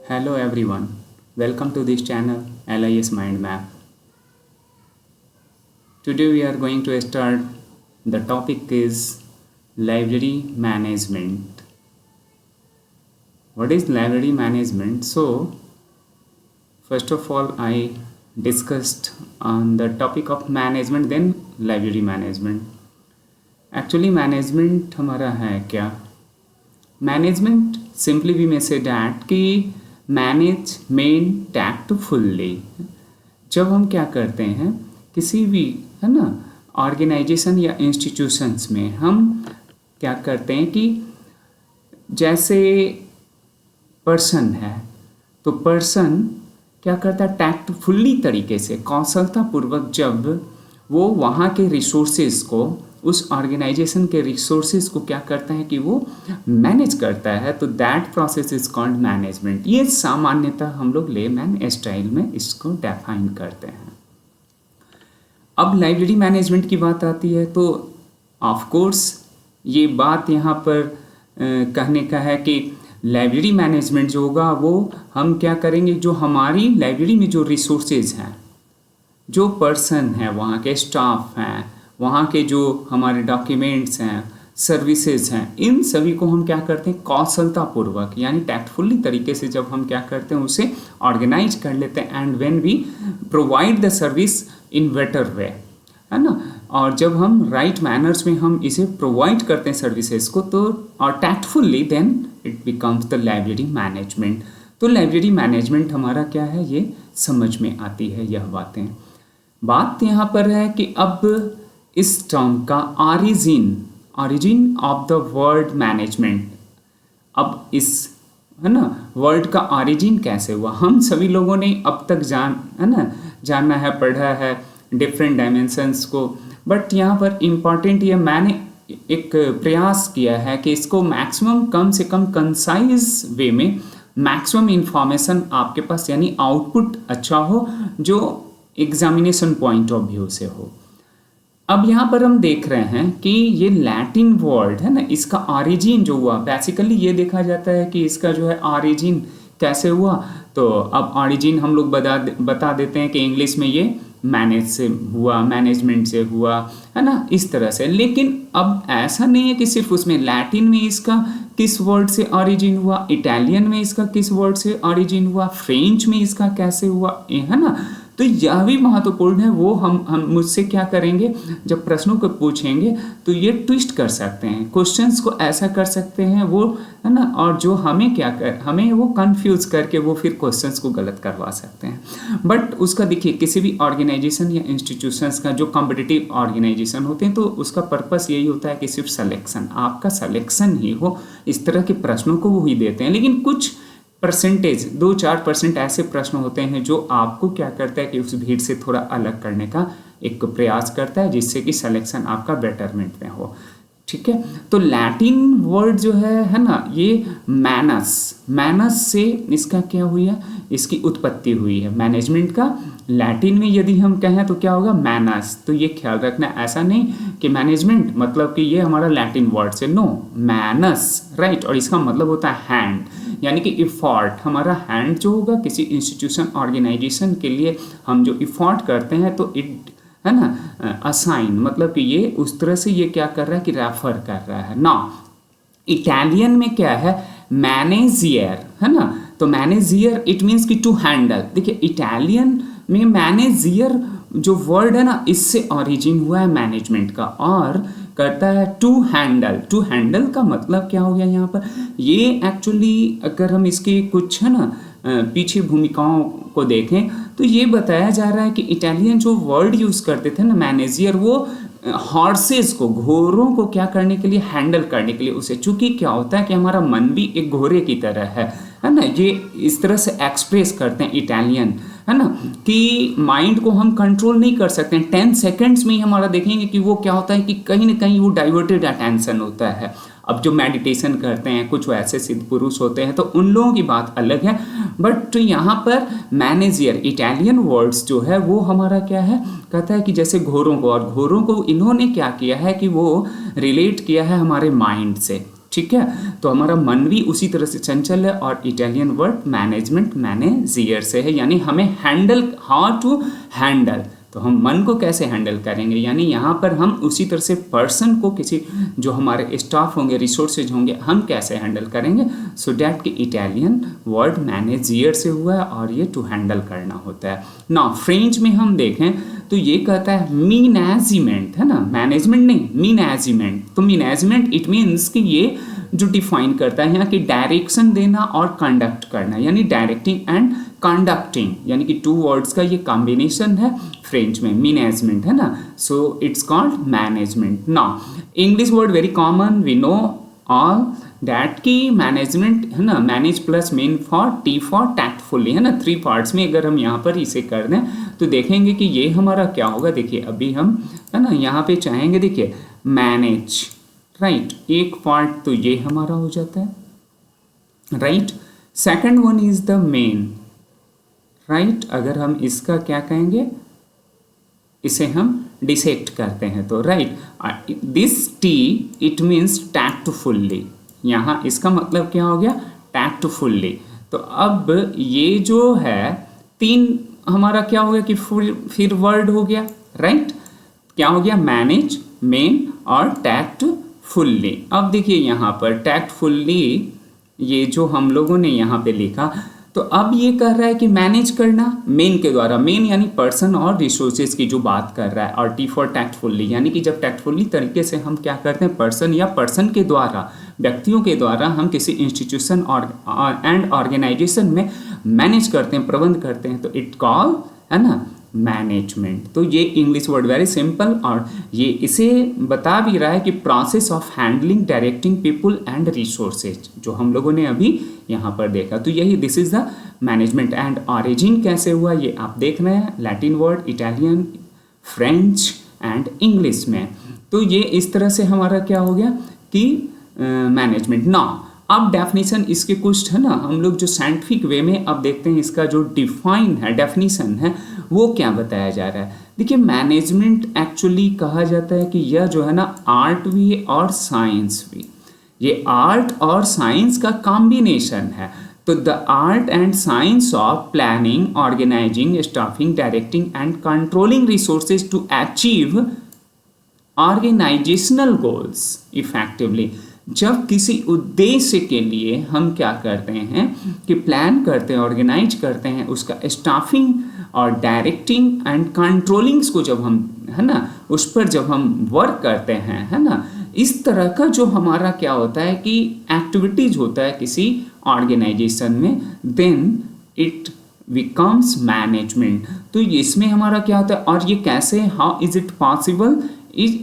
Hello everyone, welcome to this channel LIS Mind Map. Today we are going to start. The topic is library management. What is library management? So first of all I discussed on the topic of management, then library management. Actually management हमारा है क्या? Management simply we may say that कि manage main टैक्टफुल्ली। जब हम क्या करते हैं किसी भी है ना ऑर्गेनाइजेशन या इंस्टीट्यूशंस में, हम क्या करते हैं कि जैसे पर्सन है तो पर्सन क्या करता है टैक्टफुल्ली तरीके से, कौशलतापूर्वक जब वो वहाँ के रिसोर्सेज को, उस ऑर्गेनाइजेशन के रिसोर्सेज को क्या करता है कि वो मैनेज करता है, तो that process is called management. ये सामान्यतः हम लोग लेमैन स्टाइल में इसको डिफाइन करते हैं। अब लाइब्रेरी मैनेजमेंट की बात आती है तो ऑफ कोर्स ये बात यहाँ पर कहने का है कि लाइब्रेरी मैनेजमेंट जो होगा वो हम क्या करेंगे, जो हमारी लाइब्रेरी में जो रिसोर्सेज हैं, जो पर्सन है, वहाँ के स्टाफ हैं, वहाँ के जो हमारे डॉक्यूमेंट्स हैं, सर्विसेज हैं, इन सभी को हम क्या करते हैं कौशलतापूर्वक यानी टैक्टफुली तरीके से जब हम क्या करते हैं उसे ऑर्गेनाइज कर लेते हैं and when we provide the service in better way, है ना। और जब हम राइट मैनर्स में हम इसे प्रोवाइड करते हैं सर्विसेज को, तो और tactfully, then it becomes the library management. तो लाइब्रेरी मैनेजमेंट हमारा क्या है ये समझ में आती है यह बातें। बात यहाँ पर है कि अब इस टर्म का origin of the word management, अब इस है ना वर्ड का ऑरिजिन कैसे हुआ, हम सभी लोगों ने अब तक जानना है, पढ़ा है डिफरेंट डायमेंशंस को, बट यहाँ पर इम्पॉर्टेंट ये मैंने एक प्रयास किया है कि इसको मैक्सिमम कम से कम कंसाइज वे में मैक्सिमम इंफॉर्मेशन आपके पास यानी आउटपुट अच्छा हो जो एग्जामिनेशन पॉइंट ऑफ व्यू से हो। अब यहाँ पर हम देख रहे हैं कि ये लैटिन वर्ड है ना, इसका ऑरिजिन जो हुआ बेसिकली ये देखा जाता है कि इसका जो है ऑरिजिन कैसे हुआ। तो अब ऑरिजिन हम लोग बता देते हैं कि इंग्लिश में ये मैनेज से हुआ, मैनेजमेंट से हुआ, है ना, इस तरह से। लेकिन अब ऐसा नहीं है कि सिर्फ उसमें लैटिन में इसका किस वर्ड से ऑरिजिन हुआ, इटालियन में इसका किस वर्ड से ऑरिजिन हुआ, फ्रेंच में इसका कैसे हुआ, है ना। तो यह भी महत्वपूर्ण है। वो हम मुझसे क्या करेंगे, जब प्रश्नों को पूछेंगे तो ये ट्विस्ट कर सकते हैं, क्वेश्चंस को ऐसा कर सकते हैं वो, है ना, और जो हमें वो कंफ्यूज करके वो फिर क्वेश्चंस को गलत करवा सकते हैं। बट उसका देखिए किसी भी ऑर्गेनाइजेशन या इंस्टीट्यूशंस का जो कॉम्पिटिटिव ऑर्गेनाइजेशन होते हैं तो उसका पर्पस यही होता है कि सिर्फ सिलेक्शन, आपका सिलेक्शन ही हो, इस तरह के प्रश्नों को वो ही देते हैं। लेकिन कुछ परसेंटेज 2-4% ऐसे प्रश्न होते हैं जो आपको क्या करता है कि उस भीड़ से थोड़ा अलग करने का एक प्रयास करता है, जिससे कि सिलेक्शन आपका बेटरमेंट में हो। ठीक है, तो लैटिन वर्ड जो है ना, ये मैनस से इसका क्या हुई है, इसकी उत्पत्ति हुई है मैनेजमेंट का। लैटिन में यदि हम कहें तो क्या होगा मैनस। तो ये ख्याल रखना, ऐसा नहीं कि मैनेजमेंट मतलब कि ये हमारा लैटिन वर्ड से, नो, मैनस, राइट। और इसका मतलब होता है हैंड, यानी कि इफॉर्ट। हमारा हैंड जो होगा किसी इंस्टीट्यूशन ऑर्गेनाइजेशन के लिए हम जो इफॉर्ट करते हैं तो इट है ना असाइन, मतलब कि ये उस तरह से ये क्या कर रहा है कि रेफर कर रहा है ना। इटालियन में क्या है मैनेजियर, है ना। तो मैनेजियर इट मीन्स कि टू हैंडल। देखिए इटालियन में मैनेजियर जो वर्ड है ना, इससे ऑरिजिन हुआ है मैनेजमेंट का, और करता है टू हैंडल। टू हैंडल का मतलब क्या हो गया यहाँ पर, ये एक्चुअली अगर हम इसकी कुछ है ना पीछे भूमिकाओं को देखें तो ये बताया जा रहा है कि इटालियन जो वर्ड यूज़ करते थे ना मैनेजियर, वो हॉर्सेस को, घोड़ों को क्या करने के लिए, हैंडल करने के लिए उसे। चूंकि क्या होता है कि हमारा मन भी एक घोड़े की तरह है ना, ये इस तरह से एक्सप्रेस करते हैं इटालियन, है ना, कि माइंड को हम कंट्रोल नहीं कर सकते हैं। 10 सेकेंड्स में ही हमारा देखेंगे कि वो क्या होता है कि कहीं ना कहीं वो डाइवर्टेड अटेंशन होता है। अब जो मेडिटेशन करते हैं कुछ वैसे सिद्ध पुरुष होते हैं तो उन लोगों की बात अलग है, बट तो यहाँ पर मैनेजियर इटालियन वर्ड्स जो है वो हमारा क्या है, कहता है कि जैसे घोड़ों को, और घोड़ों को इन्होंने क्या किया है कि वो रिलेट किया है हमारे माइंड से, ठीक है, तो हमारा मन भी उसी तरह से चंचल है। और इटालियन वर्ड मैनेजमेंट मैनेजियर से है, यानी हमें हैंडल, हाउ टू हैंडल, तो हम मन को कैसे हैंडल करेंगे, यानी यहाँ पर हम उसी तरह से पर्सन को, किसी जो हमारे स्टाफ होंगे, रिसोर्सेज होंगे, हम कैसे हैंडल करेंगे। सो डैट कि इटालियन वर्ड मैनेजियर से हुआ है और ये टू हैंडल करना होता है ना। फ्रेंच में हम देखें तो ये कहता है मीनेजमेंट, है ना, मैनेजमेंट नहीं, मीनेजमेंट। तो मीनेजमेंट इट मीन्स कि ये जो डिफाइन करता है यहाँ की डायरेक्शन देना और कंडक्ट करना, यानी डायरेक्टिंग एंड कंडक्टिंग, यानी कि टू वर्ड्स का ये कॉम्बिनेशन है फ्रेंच में, मैनेजमेंट, है ना। So it's called management. Now English word very common, we know all that की मैनेजमेंट, है ना, manage plus men for T for tactfully, है ना, 3 पार्ट्स में अगर हम यहाँ पर इसे कर दें तो देखेंगे कि ये हमारा क्या होगा। देखिए अभी हम, है ना, यहाँ पे चाहेंगे, देखिए मैनेज, राइट, एक पार्ट तो ये हमारा हो जाता है, right. Second one is the main, right. अगर हम इसका क्या कहेंगे, इसे हम डिसेक्ट करते हैं तो right, this T it means tactfully, यहाँ इसका मतलब क्या हो गया, टैक्टफुल्ली। तो अब ये जो है 3 हमारा क्या हो गया कि फिर वर्ड हो गया, राइट। क्या हो गया, मैनेज, मेन और टैक्टफुल्ली। अब देखिए यहाँ पर टैक्टफुल्ली ये जो हम लोगों ने यहाँ पे लिखा, तो अब ये कह रहा है कि मैनेज करना मेन के द्वारा, मेन यानी पर्सन और रिसोर्सेज की जो बात कर रहा है, और टी फॉर टैक्टफुल्ली, यानी कि जब टैक्टफुल्ली तरीके से हम क्या करते हैं, पर्सन या पर्सन के द्वारा, व्यक्तियों के द्वारा हम किसी इंस्टीट्यूशन और एंड ऑर्गेनाइजेशन में मैनेज करते हैं, प्रबंध करते हैं, तो इट कॉल, है ना, मैनेजमेंट। तो ये इंग्लिश वर्ड वेरी सिंपल, और ये इसे बता भी रहा है कि process of handling, directing people and resources, जो हम लोगों ने अभी यहाँ पर देखा। तो यही this is the management. And origin कैसे हुआ ये आप देख रहे हैं, Latin word, Italian, French and English में। तो ये इस तरह से हमारा क्या हो गया कि मैनेजमेंट। नाउ अब डेफिनेशन इसके कुछ, है ना, हम लोग जो साइंटिफिक वे में अब देखते हैं, इसका जो डिफाइन है, डेफिनेशन है, वो क्या बताया जा रहा है। देखिए मैनेजमेंट एक्चुअली कहा जाता है कि यह जो है ना, आर्ट भी है और साइंस भी, ये आर्ट और साइंस का कॉम्बिनेशन है। तो the art and science of planning, organizing, staffing, directing and controlling resources to achieve organizational goals effectively. जब किसी उद्देश्य के लिए हम क्या करते हैं कि प्लान करते हैं, ऑर्गेनाइज करते हैं, उसका स्टाफिंग और डायरेक्टिंग एंड कंट्रोलिंग्स को जब हम, है ना, उस पर जब हम वर्क करते हैं, है ना, इस तरह का जो हमारा क्या होता है कि एक्टिविटीज होता है किसी ऑर्गेनाइजेशन में, देन इट बिकम्स मैनेजमेंट। तो इसमें हमारा क्या होता है, और ये कैसे, how is it possible,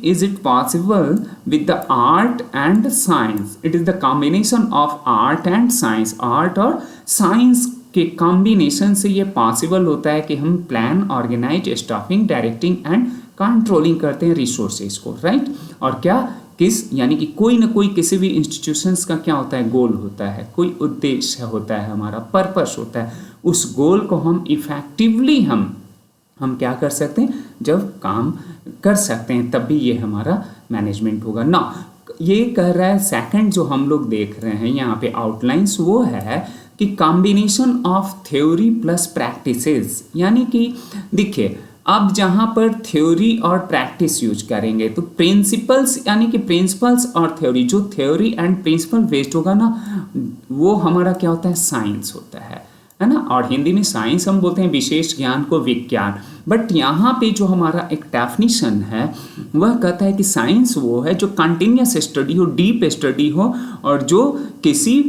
is it possible with the art and science, it is the combination of art and science, art और science के कॉम्बिनेशन से ये पॉसिबल होता है कि हम plan, organize, staffing, directing and controlling करते हैं रिसोर्सेज को, राइट। और क्या, किस, यानी कि कोई ना कोई किसी भी इंस्टीट्यूशंस का क्या होता है, गोल होता है, कोई उद्देश्य होता है, हमारा पर्पस होता है, उस गोल को हम इफेक्टिवली हम क्या कर सकते हैं, जब काम कर सकते हैं, तब भी ये हमारा मैनेजमेंट होगा ना। ये कह रहा है सेकंड जो हम लोग देख रहे हैं यहाँ पे आउटलाइंस, वो है कि combination of theory plus practices, यानी कि देखिए अब जहाँ पर थ्योरी और प्रैक्टिस यूज करेंगे तो प्रिंसिपल्स, यानी कि प्रिंसिपल्स और थ्योरी, जो थ्योरी एंड प्रिंसिपल बेस्ड होगा ना, वो हमारा क्या होता है, साइंस होता है ना। और हिंदी में साइंस हम बोलते हैं विशेष ज्ञान को विज्ञान। बट यहाँ पे जो हमारा एक डेफिनेशन है वह कहता है कि साइंस वो है जो कंटिन्यूस स्टडी हो, डीप स्टडी हो, और जो किसी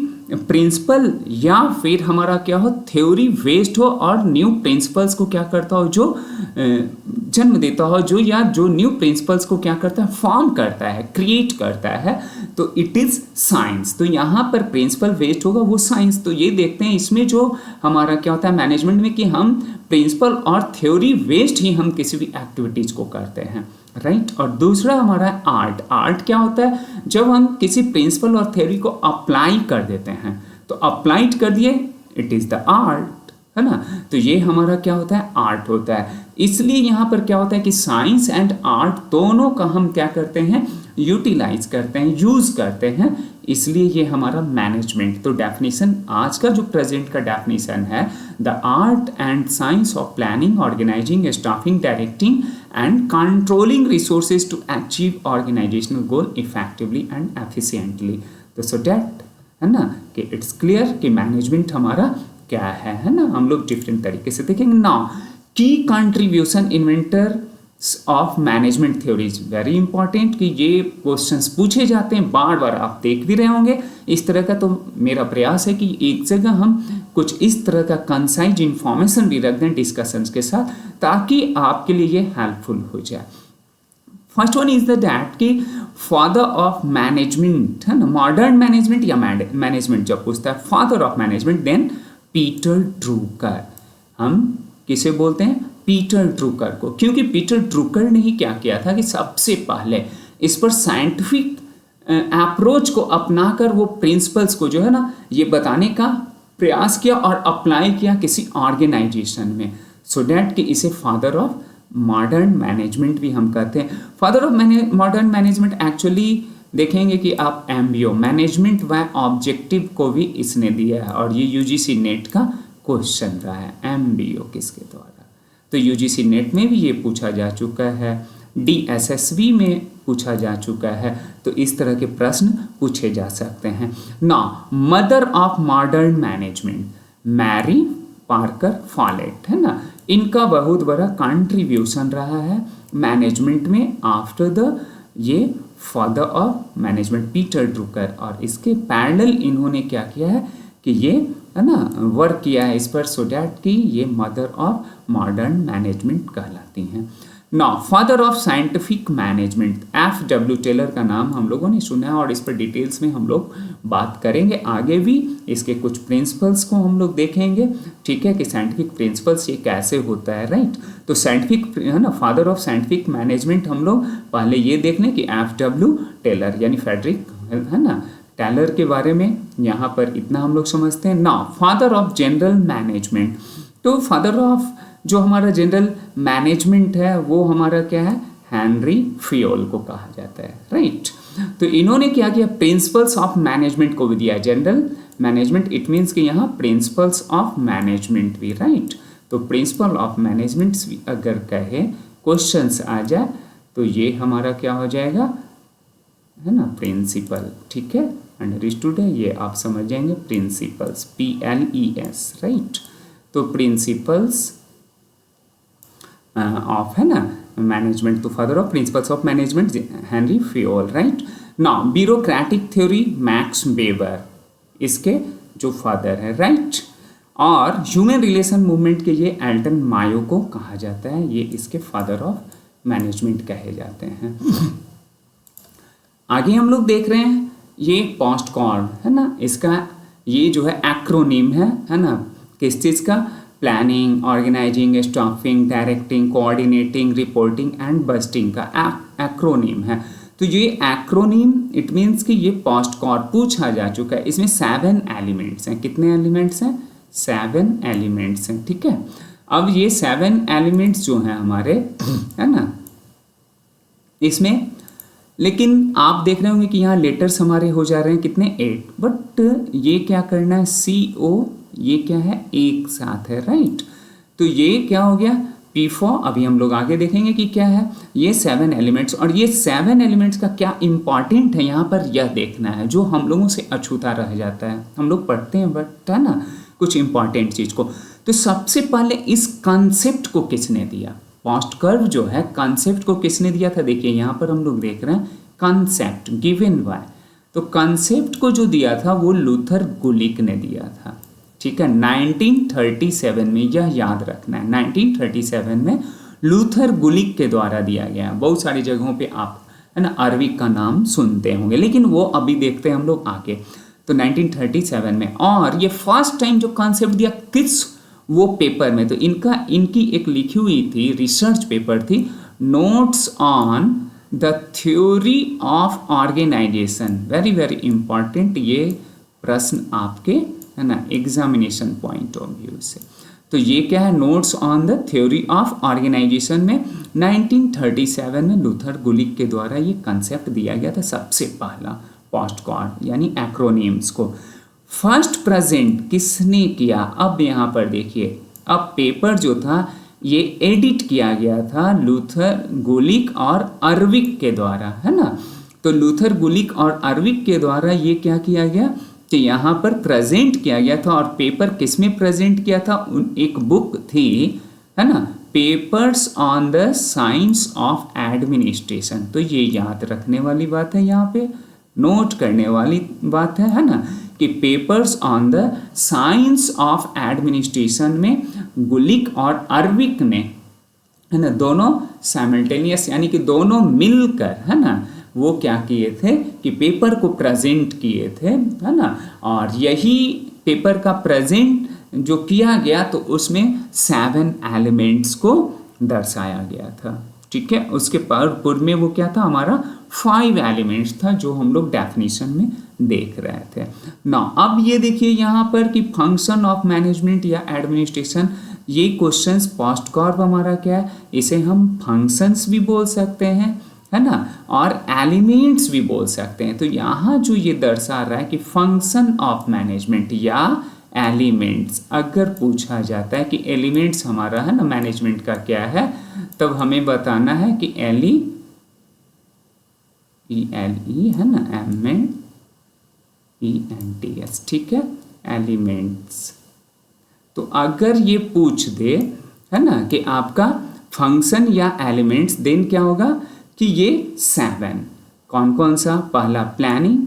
प्रिंसिपल या फिर हमारा क्या हो, थ्योरी बेस्ड हो, और न्यू प्रिंसिपल्स को क्या करता हो, जो जन्म देता हो, जो या जो न्यू प्रिंसिपल्स को क्या करता है, फॉर्म करता है, क्रिएट करता है, तो इट इज़ साइंस। तो यहाँ पर प्रिंसिपल बेस्ड होगा वो साइंस। तो ये देखते हैं इसमें जो हमारा क्या होता है मैनेजमेंट में, कि हम प्रिंसिपल और थ्योरी बेस्ड ही हम किसी भी एक्टिविटीज को करते हैं, राइट। और दूसरा हमारा आर्ट। आर्ट क्या होता है, जब हम किसी प्रिंसिपल और थ्योरी को अप्लाई कर देते हैं, तो अप्लाइड कर दिए, इट इज़ द आर्ट, है ना। तो ये हमारा क्या होता है, आर्ट होता है। इसलिए यहाँ पर क्या होता है कि साइंस एंड आर्ट दोनों का हम क्या करते हैं, यूटिलाइज करते हैं, यूज करते हैं, इसलिए ये हमारा मैनेजमेंट। तो डेफिनेशन आज का जो प्रेजेंट का डेफिनेशन है, the art and science of planning, organizing, staffing, directing and controlling resources to achieve organizational goal effectively and efficiently. तो सो दैट है ना कि इट्स क्लियर कि मैनेजमेंट हमारा क्या है ना। हम लोग डिफरेंट तरीके से देखेंगे। नाउ की contribution inventor of management theories, very important कि ये क्वेश्चंस पूछे जाते हैं बार बार, आप देख भी रहे होंगे इस तरह का। तो मेरा प्रयास है कि एक जगह हम कुछ इस तरह का कंसाइज इंफॉर्मेशन भी रख दें डिस्कशंस के साथ, ताकि आपके लिए ये हेल्पफुल हो जाए। First one is the that कि फादर ऑफ मैनेजमेंट है ना, मॉडर्न मैनेजमेंट या मैनेजमेंट जब पूछता है father of management, then Peter Drucker. हम किसे बोलते हैं, पीटर ड्रूकर को, क्योंकि पीटर ड्रूकर ने ही क्या किया था कि सबसे पहले इस पर साइंटिफिक अप्रोच को अपनाकर वो प्रिंसिपल्स को जो है ना ये बताने का प्रयास किया और अप्लाई किया किसी ऑर्गेनाइजेशन में, सो डैट कि इसे फादर ऑफ मॉडर्न मैनेजमेंट भी हम कहते हैं। Father of modern management actually देखेंगे कि आप एमबीओ मैनेजमेंट व ऑब्जेक्टिव को भी इसने दिया है, और ये यूजीसी नेट का क्वेश्चन रहा है, एमबीओ किसके द्वारा। तो यूजीसी नेट में भी ये पूछा जा चुका है, डीएसएसबी में पूछा जा चुका है, तो इस तरह के प्रश्न पूछे जा सकते हैं। Now mother of modern management, Mary Parker Follett है ना, इनका बहुत बड़ा कंट्रीब्यूशन रहा है मैनेजमेंट में आफ्टर द ये फादर ऑफ मैनेजमेंट पीटर ड्रूकर, और इसके पैरेलल इन्होंने क्या किया है कि ये है ना वर्क किया है इस पर, सो डैट कि ये मदर ऑफ मॉडर्न मैनेजमेंट कहलाती हैं। Now father of scientific management, F W. Taylor का नाम हम लोगों ने सुना है, और इस पर डिटेल्स में हम लोग बात करेंगे आगे भी। इसके कुछ प्रिंसिपल्स को हम लोग देखेंगे, ठीक है, कि साइंटिफिक प्रिंसिपल्स ये कैसे होता है, राइट। तो साइंटिफिक है ना, फादर ऑफ साइंटिफिक मैनेजमेंट हम लोग पहले ये देख लें कि एफ.डब्ल्यू. टेलर यानी फ्रेडरिक है ना टेलर के बारे में यहाँ पर इतना हम लोग समझते हैं। Now father of general management, तो फादर ऑफ जो हमारा जनरल मैनेजमेंट है वो हमारा क्या है, हेनरी फियोल को कहा जाता है, राइट। तो इन्होंने क्या किया, प्रिंसिपल्स ऑफ मैनेजमेंट को भी दिया, जनरल मैनेजमेंट इट मीन्स कि यहाँ प्रिंसिपल्स ऑफ मैनेजमेंट भी, राइट। तो प्रिंसिपल ऑफ मैनेजमेंट अगर कहे क्वेश्चंस आ जाए तो ये हमारा क्या हो जाएगा, है ना, प्रिंसिपल, ठीक है, अंडरस्टूड है, ये आप समझ जाएंगे, प्रिंसिपल्स, PLES, राइट। तो प्रिंसिपल्स ऑफ है ना मैनेजमेंट, तो father of principles of management Henri Fayol, right. Now bureaucratic theory Max Weber, इसके जो फादर है, राइट। और ह्यूमन रिलेशन मूवमेंट के ये एल्टन मायो को कहा जाता है, ये इसके फादर ऑफ मैनेजमेंट कहे जाते हैं। आगे हम लोग देख रहे हैं ये पोस्टकॉर्न है ना, इसका ये जो है एक्रोनिम है ना, किस चीज़ का, planning, organizing, staffing, directing, coordinating, reporting and busting का एक्रोनिम है। तो ये एक्रोनिम इट मीन्स कि ये पोस्टकॉर्न पूछा जा चुका है, इसमें 7 एलिमेंट्स हैं। कितने एलिमेंट्स हैं, 7 एलिमेंट्स हैं, ठीक है। अब ये 7 एलिमेंट्स जो हैं हमारे है ना, इसमें लेकिन आप देख रहे होंगे कि यहाँ लेटर्स हमारे हो जा रहे हैं कितने, 8, बट ये क्या करना है, CO ये क्या है, एक साथ है, राइट। तो ये क्या हो गया, P4, अभी हम लोग आगे देखेंगे कि क्या है, ये 7 एलिमेंट्स, और ये 7 एलिमेंट्स का क्या इंपॉर्टेंट है यहाँ पर यह देखना है, जो हम लोगों से अछूता रह जाता है, हम लोग पढ़ते हैं बट है ना कुछ इंपॉर्टेंट चीज़ को। तो सबसे पहले इस कंसेप्ट को किसने दिया, पोस्ट कर्व जो है कंसेप्ट को किसने दिया था, देखिए यहाँ पर हम लोग देख रहे हैं कंसेप्ट गिवन बाय, तो कंसेप्ट को जो दिया था वो लूथर गुलिक ने दिया था, ठीक है, 1937 में, यह याद रखना है, 1937 में लूथर गुलिक के द्वारा दिया गया। बहुत सारी जगहों पे आप है ना अर्विक का नाम सुनते होंगे, लेकिन वो अभी देखते हैं हम लोग आगे। तो 1937 में, और ये फर्स्ट टाइम जो कॉन्सेप्ट दिया किस वो पेपर में, तो इनकी एक लिखी हुई थी रिसर्च पेपर थी, notes on the theory of organization, very very important ये प्रश्न आपके है ना एग्जामिनेशन पॉइंट ऑफ व्यू से। तो ये क्या है, notes on the theory of organization में 1937 में लूथर गुलिक के द्वारा ये कंसेप्ट दिया गया था सबसे पहला, पोस्ट कार्ड यानी एक्रोनिम्स को। फर्स्ट प्रेजेंट किसने किया, अब यहाँ पर देखिए, अब पेपर जो था ये एडिट किया गया था लूथर गुलिक और अर्विक के द्वारा, है ना। तो लूथर गुलिक और अर्विक के द्वारा ये क्या किया गया कि यहाँ पर प्रेजेंट किया गया था। और पेपर किसमें प्रेजेंट किया था, एक बुक थी, है ना, papers on the science of administration. तो ये याद रखने वाली बात है, यहाँ पे नोट करने वाली बात है ना, कि papers on the science of administration में गुलिक और अर्विक ने, है ना, दोनों साइमल्टेनियस यानी कि दोनों मिलकर, है ना, वो क्या किए थे कि पेपर को प्रेजेंट किए थे, है ना। और यही पेपर का प्रेजेंट जो किया गया तो उसमें 7 एलिमेंट्स को दर्शाया गया था, ठीक है। उसके पूर्व में वो क्या था, हमारा 5 एलिमेंट्स था जो हम लोग डेफिनेशन में देख रहे थे ना। अब ये देखिए यहाँ पर कि फंक्शन ऑफ मैनेजमेंट या एडमिनिस्ट्रेशन, ये क्वेश्चंस पोस्ट कार्ड हमारा क्या है, इसे हम फंक्शंस भी बोल सकते हैं, है ना, और एलिमेंट्स भी बोल सकते हैं। तो यहाँ जो ये दर्शा रहा है कि फंक्शन ऑफ मैनेजमेंट या एलिमेंट्स, अगर पूछा जाता है कि एलिमेंट्स हमारा, है ना, मैनेजमेंट का क्या है, तब हमें बताना है कि ELE है ना, MENTS, ठीक है, एलिमेंट्स। तो अगर ये पूछ दे, है ना, कि आपका फंक्शन या एलिमेंट्स, देन क्या होगा कि ये 7 कौन कौन सा, पहला प्लानिंग,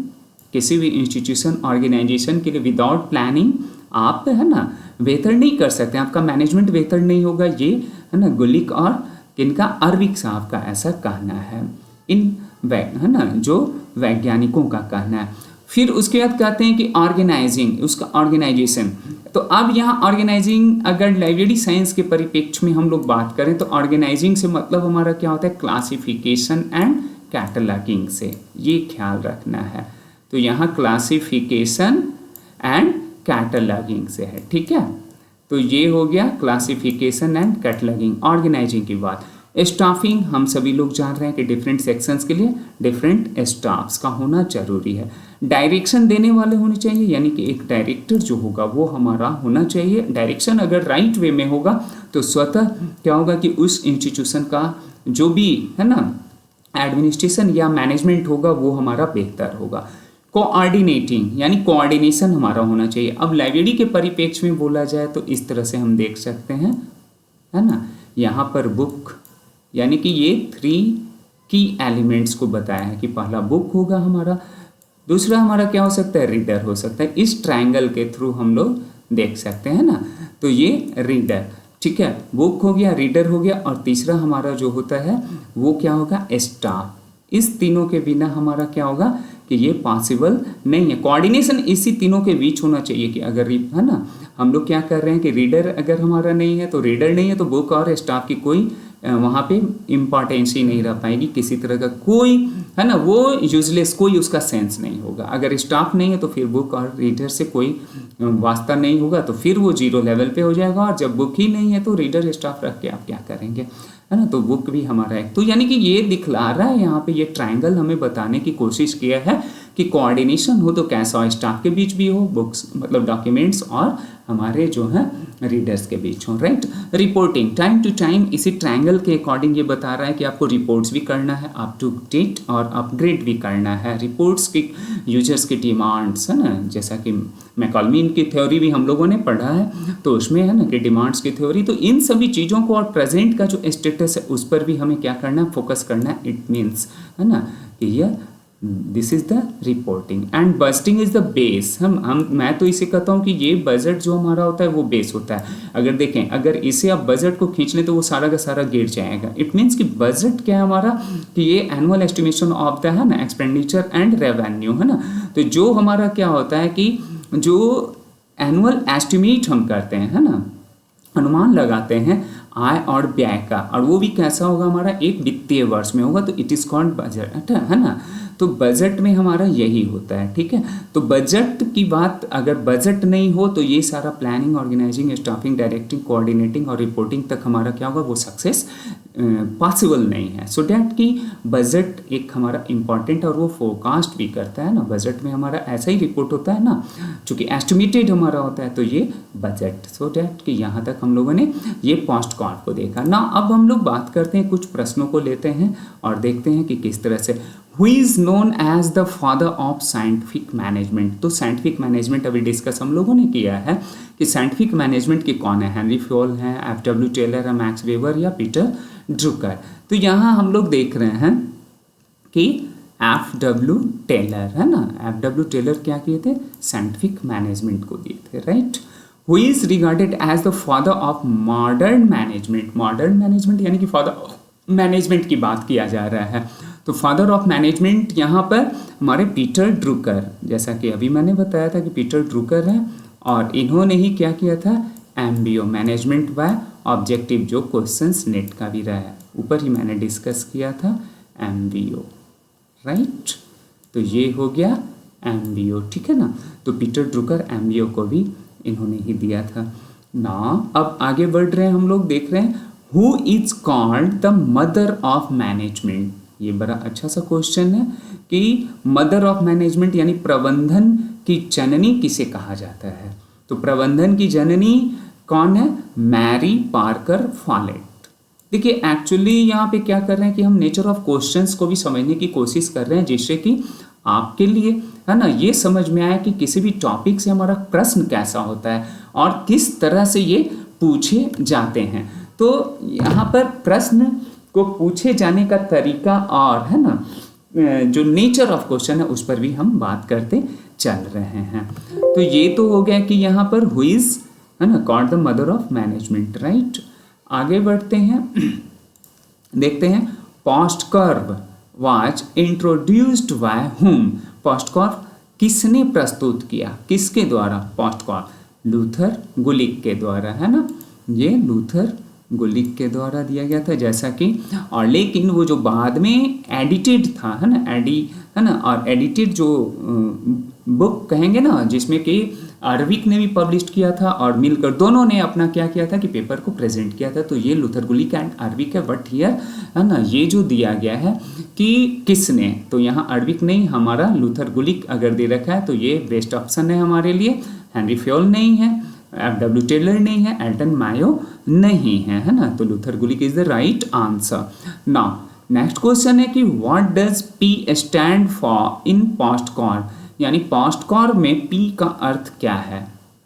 किसी भी इंस्टीट्यूशन ऑर्गेनाइजेशन के लिए विदाउट प्लानिंग आप, है ना, बेहतर नहीं कर सकते, आपका मैनेजमेंट बेहतर नहीं होगा। ये, है ना, गुलिक और किनका, अर्विक साहब का ऐसा कहना है, इन है ना, जो वैज्ञानिकों का कहना है। फिर उसके बाद कहते हैं कि ऑर्गेनाइजिंग, उसका ऑर्गेनाइजेशन। तो अब यहाँ ऑर्गेनाइजिंग, अगर लाइब्रेरी साइंस के परिप्रेक्ष्य में हम लोग बात करें तो ऑर्गेनाइजिंग से मतलब हमारा क्या होता है, क्लासिफिकेशन एंड कैटलॉगिंग से, ये ख्याल रखना है। तो यहाँ क्लासिफिकेशन एंड कैटलॉगिंग से है, ठीक है। तो ये हो गया क्लासिफिकेशन एंड कैटलॉगिंग, ऑर्गेनाइजिंग की बात। स्टाफिंग, हम सभी लोग जान रहे हैं कि डिफरेंट सेक्शंस के लिए डिफरेंट स्टाफ्स का होना जरूरी है। डायरेक्शन देने वाले होने चाहिए, यानी कि एक डायरेक्टर जो होगा वो हमारा होना चाहिए। डायरेक्शन अगर राइट वे में होगा तो स्वतः क्या होगा कि उस इंस्टीट्यूशन का जो भी, है ना, एडमिनिस्ट्रेशन या मैनेजमेंट होगा वो हमारा बेहतर होगा। कोऑर्डिनेटिंग यानी कोऑर्डिनेशन हमारा होना चाहिए। अब लाइब्रेरी के परिप्रेक्ष्य में बोला जाए तो इस तरह से हम देख सकते हैं, है ना, यहाँ पर बुक, यानी कि ये 3 की एलिमेंट्स को बताया है कि पहला बुक होगा हमारा, दूसरा हमारा क्या हो सकता है, रीडर हो सकता है। इस ट्रायंगल के थ्रू हम लोग देख सकते हैं ना, तो ये रीडर, ठीक है, बुक हो गया, रीडर हो गया, और तीसरा हमारा जो होता है वो क्या होगा, स्टाफ। इस तीनों के बिना हमारा क्या होगा कि ये पॉसिबल नहीं है। कोऑर्डिनेशन इसी तीनों के बीच होना चाहिए कि अगर, है ना, हम लोग क्या कर रहे हैं कि रीडर अगर हमारा नहीं है तो रीडर नहीं है तो बुक और स्टाफ की कोई वहाँ पे इम्पॉर्टेंस ही नहीं रह पाएगी, किसी तरह का कोई, है ना, वो यूजलेस, कोई उसका सेंस नहीं होगा। अगर स्टाफ नहीं है तो फिर बुक और रीडर से कोई वास्ता नहीं होगा, तो फिर वो 0 लेवल पे हो जाएगा। और जब बुक ही नहीं है तो रीडर स्टाफ रख के आप क्या करेंगे, है ना। तो बुक भी हमारा है। तो यानी कि ये दिखला रहा है यहाँ पे, ये ट्रायंगल हमें बताने की कोशिश किया है कि कोऑर्डिनेशन हो तो कैसा हो, स्टाफ के बीच भी हो, बुक्स मतलब डॉक्यूमेंट्स और हमारे जो है रीडर्स के बीच हो, right. Reporting, time to time इसी ट्रायंगल के अकॉर्डिंग ये बता रहा है कि आपको रिपोर्ट्स भी करना है, अप टू डेट और अपग्रेड भी करना है। रिपोर्ट्स की यूजर्स की डिमांड्स, है ना, जैसा कि मैकॉलमिन की थ्योरी भी हम लोगों ने पढ़ा है, तो उसमें, है ना, कि डिमांड्स की थ्योरी, तो इन सभी चीज़ों को और प्रेजेंट का जो स्टेटस है उस पर भी हमें क्या करना है, फोकस करना है। इट मीन्स, है ना, कि यह this is the reporting and budgeting is the base. मैं तो इसे कहता हूँ कि ये बजट जो हमारा होता है वो बेस होता है। अगर देखें, अगर इसे आप बजट को खींच लें तो वो सारा का सारा गिर जाएगा। इट मीन्स कि बजट क्या है हमारा, कि ये एनुअल एस्टिमेशन ऑफ द, है ना, एक्सपेंडिचर एंड रेवेन्यू, है ना। तो जो हमारा क्या होता है कि जो एनुअल एस्टिमेट हम करते हैं, है ना, अनुमान लगाते हैं आय और व्यय का, और वो भी कैसा होगा हमारा, एक वित्तीय वर्ष में होगा, तो इट इज कॉल्ड बजट, है ना। तो बजट में हमारा यही होता है, ठीक है। तो बजट की बात, अगर बजट नहीं हो तो ये सारा planning, organizing, staffing, directing, coordinating और रिपोर्टिंग तक हमारा क्या होगा, वो सक्सेस पॉसिबल नहीं है। सो डैट कि बजट एक हमारा इम्पॉर्टेंट, और वो फोरकास्ट भी करता है ना, बजट में हमारा ऐसा ही रिपोर्ट होता है ना, चूँकि एस्टिमेटेड हमारा होता है, तो ये बजट। सो डैट कि यहाँ तक हम लोगों ने ये पोस्ट कॉर्ड को देखा ना। अब हम लोग बात करते हैं, कुछ प्रश्नों को लेते हैं और देखते हैं कि किस तरह से। Who is known as the father of scientific management. तो साइंटिफिक मैनेजमेंट अभी डिस्कस हम लोगों ने किया है कि साइंटिफिक मैनेजमेंट के कौन है, हेनरी फ्योल हैं, एफ.डब्ल्यू. टेलर है, मैक्स वेबर या पीटर ड्रुकर। तो यहाँ हम लोग देख रहे हैं कि एफ.डब्ल्यू. टेलर है ना, एफ.डब्ल्यू. टेलर क्या किए थे, साइंटिफिक मैनेजमेंट को दिए थे, right. Who is regarded as the father of modern management. Modern management यानी कि फादर ऑफ मैनेजमेंट की बात किया जा रहा है। तो फादर ऑफ मैनेजमेंट यहाँ पर हमारे पीटर ड्रुकर, जैसा कि अभी मैंने बताया था कि पीटर ड्रुकर है, और इन्होंने ही क्या किया था, MBO, मैनेजमेंट बाय ऑब्जेक्टिव, जो क्वेश्चंस नेट का भी रहा है, ऊपर ही मैंने डिस्कस किया था MBO, राइट। तो ये हो गया MBO, ठीक है ना। तो पीटर ड्रुकर MBO को भी इन्होंने ही दिया था ना। अब आगे बढ़ रहे हैं हम लोग, देख रहे हैं who is called the mother of management. ये बड़ा अच्छा सा क्वेश्चन है कि मदर ऑफ मैनेजमेंट यानी प्रबंधन की जननी किसे कहा जाता है। तो प्रबंधन की जननी कौन है, मैरी पार्कर फॉलेट। देखिए एक्चुअली यहाँ पे क्या कर रहे हैं कि हम नेचर ऑफ क्वेश्चंस को भी समझने की कोशिश कर रहे हैं, जिससे कि आपके लिए है ना ये समझ में आया कि किसी भी टॉपिक से हमारा प्रश्न कैसा होता है और किस तरह से ये पूछे जाते हैं। तो यहाँ पर प्रश्न को पूछे जाने का तरीका और है ना जो नेचर ऑफ क्वेश्चन है उस पर भी हम बात करते चल रहे हैं। तो ये तो हो गया कि यहाँ पर हु इज है ना called the mother of management, right. आगे बढ़ते हैं, देखते हैं post curve was introduced by whom. Post curve किसने प्रस्तुत किया, किसके द्वारा, पोस्ट कर्व लूथर गुलिक के द्वारा, है ना, ये लूथर गुलिक के द्वारा दिया गया था, जैसा कि, और लेकिन वो जो बाद में एडिटेड था है ना, और एडिटेड जो बुक कहेंगे ना, जिसमें कि अर्विक ने भी पब्लिश किया था और मिलकर दोनों ने अपना क्या किया था कि पेपर को प्रेजेंट किया था। तो ये लूथर गुलिक एंड अर्विक है, बट हियर है ना ये जो दिया गया है कि किसने, तो यहाँ अर्विक नहीं, हमारा लूथर गुलिक अगर दे रखा है तो ये बेस्ट ऑप्शन है हमारे लिए। हेनरी फ्योल नहीं है, एफ.डब्ल्यू. टेलर नहीं है, एल्टन मायो नहीं है ना। तो Luther Gulick is the right answer. Now next question है कि what does P stand for in POSDCORB, यानी पोस्ट कॉर्व में P का अर्थ क्या है।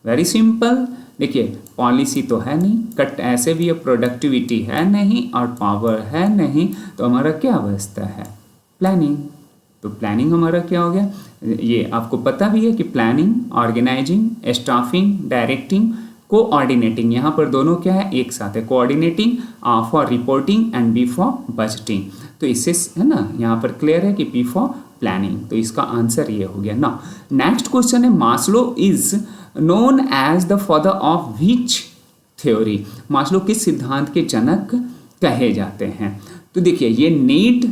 वेरी सिंपल, देखिए पॉलिसी तो है नहीं, कट ऐसे भी है, प्रोडक्टिविटी है नहीं और पावर है नहीं, तो हमारा क्या बचता है, प्लानिंग। तो प्लानिंग हमारा क्या हो गया, ये आपको पता भी है कि planning, organizing, staffing, directing, coordinating, यहाँ पर दोनों क्या है एक साथ है, coordinating for reporting and B for budgeting. तो इससे है ना यहाँ पर क्लियर है कि P फॉर प्लानिंग, तो इसका आंसर ये हो गया ना। नेक्स्ट क्वेश्चन है Maslow is known as the father of which theory. Maslow किस सिद्धांत के जनक कहे जाते हैं। तो देखिए ये नीड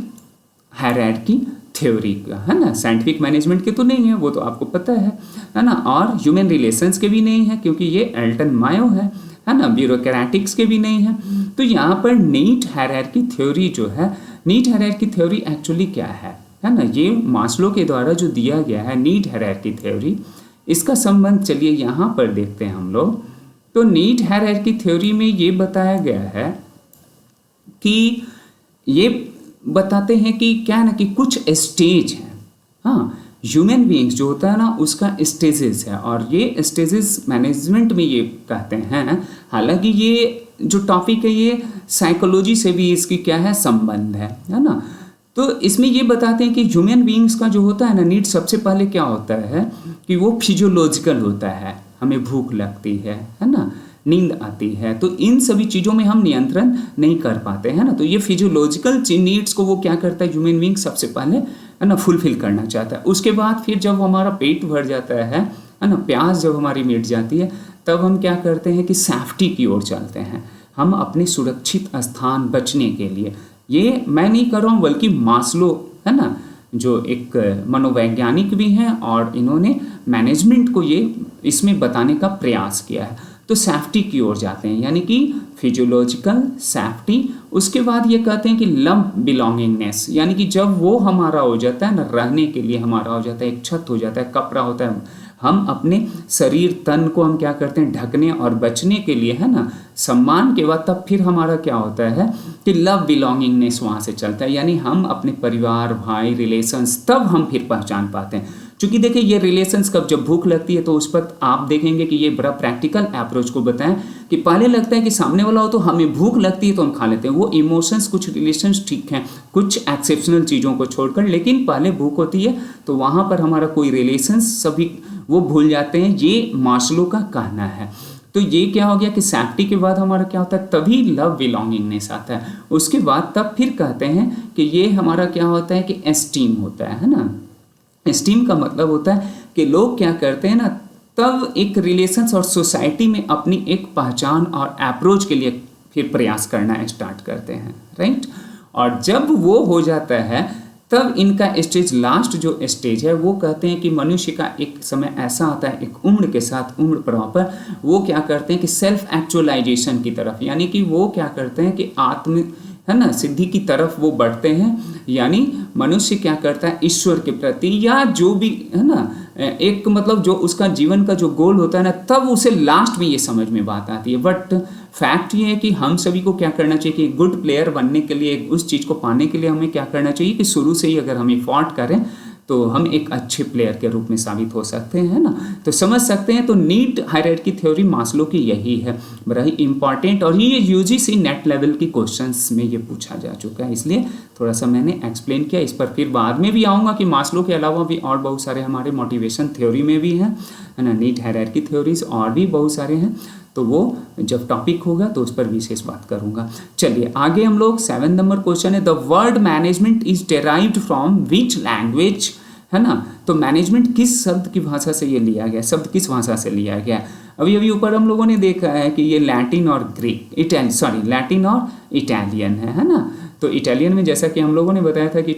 हायरार्की थ्योरी का है ना, साइंटिफिक मैनेजमेंट के तो नहीं है, वो तो आपको पता है ना, और ह्यूमन रिलेशंस के भी नहीं है क्योंकि ये एल्टन मायो है ना, ब्यूरोक्रेटिक्स के भी नहीं है। तो यहाँ पर नीड हायरार्की थ्योरी जो है, नीड हायरार्की थ्योरी एक्चुअली क्या है ना, ये मास्लो के द्वारा जो दिया गया है नीड हायरार्की थ्योरी, इसका संबंध चलिए यहाँ पर देखते हैं हम लोग। तो नीड हायरार्की थ्योरी में ये बताया गया है कि ये बताते हैं कि क्या है ना कि कुछ स्टेज है, हाँ ह्यूमन बीइंग्स जो होता है ना उसका स्टेजेस है, और ये स्टेजेस मैनेजमेंट में ये कहते हैं। हालांकि ये जो टॉपिक है ये साइकोलॉजी से भी इसकी क्या है संबंध है ना। तो इसमें ये बताते हैं कि ह्यूमन बीइंग्स का जो होता है ना नीड, सबसे पहले क्या होता है कि वो फिजियोलॉजिकल होता है, हमें भूख लगती है ना, नींद आती है, तो इन सभी चीज़ों में हम नियंत्रण नहीं कर पाते हैं ना। तो ये फिजियोलॉजिकल नीड्स को वो क्या करता है ह्यूमन बीइंग सबसे पहले है ना फुलफिल करना चाहता है। उसके बाद फिर जब हमारा पेट भर जाता है ना, प्यास जब हमारी मिट जाती है, तब हम क्या करते हैं कि सेफ्टी की ओर चलते हैं, हम अपने सुरक्षित स्थान बचने के लिए। ये मैं नहीं कर रहा हूँ बल्कि मास्लो है ना जो एक मनोवैज्ञानिक भी हैं और इन्होंने मैनेजमेंट को ये इसमें बताने का प्रयास किया है। तो सेफ्टी की ओर जाते हैं, यानी कि फिजियोलॉजिकल सेफ्टी। उसके बाद ये कहते हैं कि लव बिलोंगिंगनेस, यानी कि जब वो हमारा हो जाता है ना, रहने के लिए हमारा हो जाता है, एक छत हो जाता है, कपड़ा होता है, हम अपने शरीर तन को हम क्या करते हैं, ढकने और बचने के लिए, है ना, सम्मान के बाद तब फिर हमारा क्या होता है कि लव बिलोंगिंगनेस वहाँ से चलता है, यानी हम अपने परिवार, भाई, रिलेशंस, तब हम फिर पहचान पाते हैं। क्योंकि देखिए ये रिलेशंस कब, जब भूख लगती है तो उस पर आप देखेंगे कि ये बड़ा प्रैक्टिकल अप्रोच को बताएं कि पहले लगता है कि सामने वाला हो तो हमें भूख लगती है तो हम खा लेते हैं, वो इमोशंस, कुछ रिलेशंस ठीक हैं कुछ एक्सेप्शनल चीज़ों को छोड़कर, लेकिन पहले भूख होती है तो वहाँ पर हमारा कोई रिलेशंस सभी वो भूल जाते हैं, ये मास्लो का कहना है। तो ये क्या हो गया कि सेफ्टी के बाद हमारा क्या होता है, तभी लव बिलोंगिंगनेस आता है। उसके बाद तब फिर कहते हैं कि ये हमारा क्या होता है कि एस्टीम होता है ना। एस्टीम का मतलब होता है कि लोग क्या करते हैं ना, तब एक रिलेशंस और सोसाइटी में अपनी एक पहचान और अप्रोच के लिए फिर प्रयास करना स्टार्ट करते हैं, राइट। और जब वो हो जाता है तब इनका स्टेज, लास्ट जो स्टेज है, वो कहते हैं कि मनुष्य का एक समय ऐसा आता है, एक उम्र के साथ, उम्र प्रॉपर, वो क्या करते हैं कि सेल्फ एक्चुअलाइजेशन की तरफ, यानी कि वो क्या करते हैं कि आत्म, है ना, सिद्धि की तरफ वो बढ़ते हैं। यानी मनुष्य क्या करता है ईश्वर के प्रति, या जो भी है ना, एक मतलब जो उसका जीवन का जो गोल होता है ना, तब उसे लास्ट में ये समझ में बात आती है। बट फैक्ट ये है कि हम सभी को क्या करना चाहिए कि गुड प्लेयर बनने के लिए, उस चीज़ को पाने के लिए हमें क्या करना चाहिए कि शुरू से ही अगर हम एफर्ट करें तो हम एक अच्छे प्लेयर के रूप में साबित हो सकते हैं, है ना। तो समझ सकते हैं। तो नीड हायरार्की थ्योरी मास्लो की यही है, बड़ा ही इंपॉर्टेंट, और ये यूजीसी नेट लेवल की क्वेश्चंस में ये पूछा जा चुका है, इसलिए थोड़ा सा मैंने एक्सप्लेन किया। इस पर फिर बाद में भी आऊँगा कि मास्लो के अलावा भी और बहुत सारे हमारे मोटिवेशन थ्योरी में भी हैं, है ना, नीड हायरार्की थ्योरीज और भी बहुत सारे हैं, तो वो जब टॉपिक होगा तो उस पर विशेष बात करूंगा। चलिए आगे हम लोग 7 नंबर क्वेश्चन है, the word management is derived from which language, है ना। तो मैनेजमेंट किस शब्द की भाषा से ये लिया गया, शब्द किस भाषा से लिया गया। अभी अभी ऊपर हम लोगों ने देखा है कि ये लैटिन और ग्रीक, लैटिन और इटालियन है ना। तो इटालियन में जैसा कि हम लोगों ने बताया था कि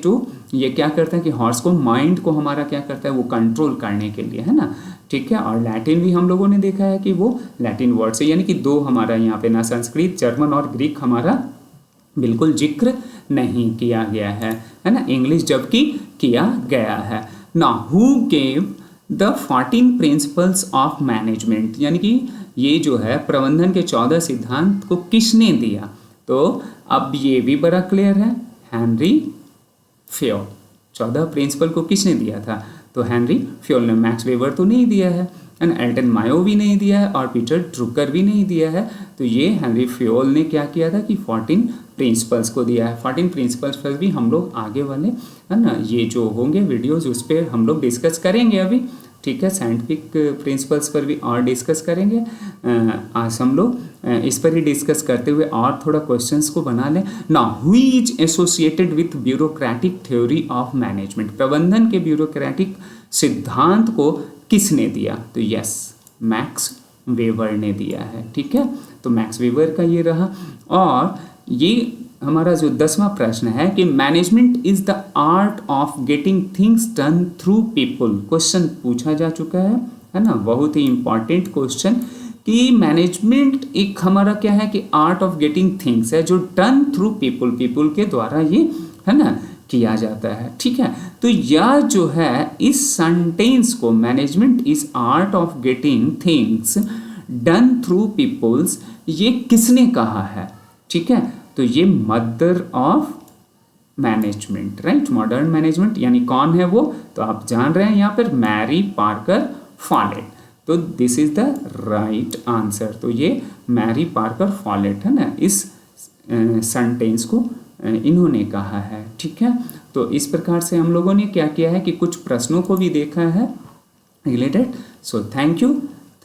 ये क्या करता है कि हॉर्स को, माइंड को हमारा क्या करता है वो कंट्रोल करने के लिए, है ना, ठीक है। और लैटिन भी हम लोगों ने देखा है कि वो लैटिन वर्ड से, यानी कि दो हमारा यहाँ पे ना संस्कृत, जर्मन और ग्रीक हमारा बिल्कुल जिक्र नहीं किया गया है ना, इंग्लिश जबकि किया गया है ना। Who gave the 14 principles of management, यानी कि ये जो है प्रबंधन के 14 सिद्धांत को किसने दिया। तो अब ये भी बड़ा क्लियर है, हेनरी फ्योल। 14 प्रिंसिपल को किसने दिया था, तो हेनरी फ्योल ने। मैक्स वेबर तो नहीं दिया है, एंड एल्टन मायो भी नहीं दिया है, और पीटर ड्रुकर भी नहीं दिया है। तो ये हेनरी फ्योल ने क्या किया था कि 14 प्रिंसिपल्स को दिया है। 14 प्रिंसिपल्स पर भी हम लोग आगे वाले, है ना, ये जो होंगे वीडियोज उस पर हम लोग डिस्कस करेंगे अभी, ठीक है। साइंटिफिक प्रिंसिपल्स पर भी और डिस्कस करेंगे। आज हम लोग इस पर ही डिस्कस करते हुए और थोड़ा क्वेश्चंस को बना लें ना। Who is associated with bureaucratic theory of management, प्रबंधन के ब्यूरोक्रेटिक सिद्धांत को किसने दिया, तो यस, मैक्स वेबर ने दिया है, ठीक है। तो मैक्स वेबर का ये रहा। और ये हमारा जो 10वां प्रश्न है कि management is the art of getting things done through people, question पूछा जा चुका है ना, बहुत ही इंपॉर्टेंट क्वेश्चन, कि मैनेजमेंट एक हमारा क्या है कि आर्ट ऑफ गेटिंग थिंग्स है जो डन थ्रू पीपल, पीपल के द्वारा ये, है ना, किया जाता है, ठीक है। तो यह जो है इस सेंटेंस को, management is art of getting things done through peoples, ये किसने कहा है, ठीक है। तो ये mother of management, right, modern management, यानी कौन है वो, तो आप जान रहे हैं यहाँ पर, मैरी पार्कर फॉलेट। तो this is the right answer. तो ये मैरी पार्कर फॉलेट है ना, इस सेंटेंस को इन्होंने कहा है, ठीक है। तो इस प्रकार से हम लोगों ने क्या किया है कि कुछ प्रश्नों को भी देखा है related. So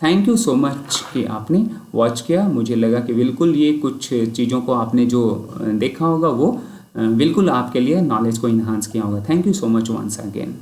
thank you so much कि आपने वॉच किया। मुझे लगा कि बिल्कुल ये कुछ चीज़ों को आपने जो देखा होगा वो बिल्कुल आपके लिए नॉलेज को इन्हांस किया होगा। Thank you so much once again.